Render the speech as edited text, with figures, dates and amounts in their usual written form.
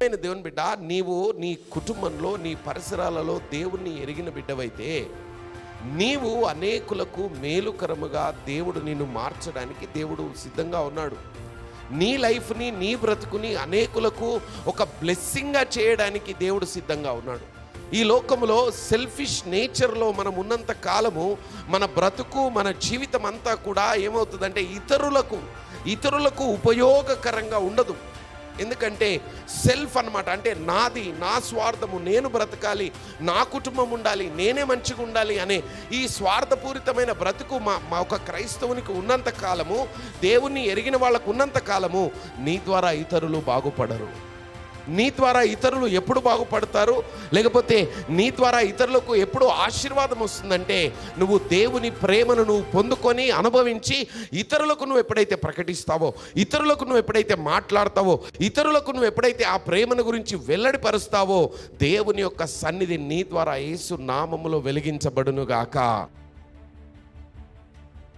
దేవుని బిడ్డ, నీవు నీ కుటుంబంలో నీ పరిసరాలలో దేవుణ్ణి ఎరిగిన బిడ్డవైతే నీవు అనేకులకు మేలుకరముగా దేవుడు నిన్ను మార్చడానికి దేవుడు సిద్ధంగా ఉన్నాడు. నీ లైఫ్ని, నీ బ్రతుకుని అనేకులకు ఒక బ్లెస్సింగ్గా చేయడానికి దేవుడు సిద్ధంగా ఉన్నాడు. ఈ లోకంలో సెల్ఫిష్ నేచర్లో మనం ఉన్నంత కాలము మన బ్రతుకు, మన జీవితం అంతా కూడా ఏమవుతుందంటే ఇతరులకు ఉపయోగకరంగా ఉండదు. ఎందుకంటే సెల్ఫ్ అన్నమాట. అంటే నాది, నా స్వార్థము, నేను బ్రతకాలి, నా కుటుంబం ఉండాలి, నేనే మంచిగా ఉండాలి అనే ఈ స్వార్థపూరితమైన బ్రతుకు మా ఒక క్రైస్తవునికి ఉన్నంత కాలము, దేవుణ్ణి ఎరిగిన వాళ్ళకు ఉన్నంత కాలము నీ ద్వారా ఇతరులు బాగుపడరు. నీ ద్వారా ఇతరులు ఎప్పుడు బాగుపడతారు, లేకపోతే నీ ద్వారా ఇతరులకు ఎప్పుడు ఆశీర్వాదం వస్తుందంటే నువ్వు దేవుని ప్రేమను నువ్వు పొందుకొని అనుభవించి ఇతరులకు నువ్వు ఎప్పుడైతే ప్రకటిస్తావో, ఇతరులకు నువ్వు ఎప్పుడైతే మాట్లాడతావో, ఇతరులకు నువ్వు ఎప్పుడైతే ఆ ప్రేమను గురించి వెల్లడిపరుస్తావో, దేవుని యొక్క సన్నిధి నీ ద్వారా యేసు నామములో వెలిగించబడునుగాక.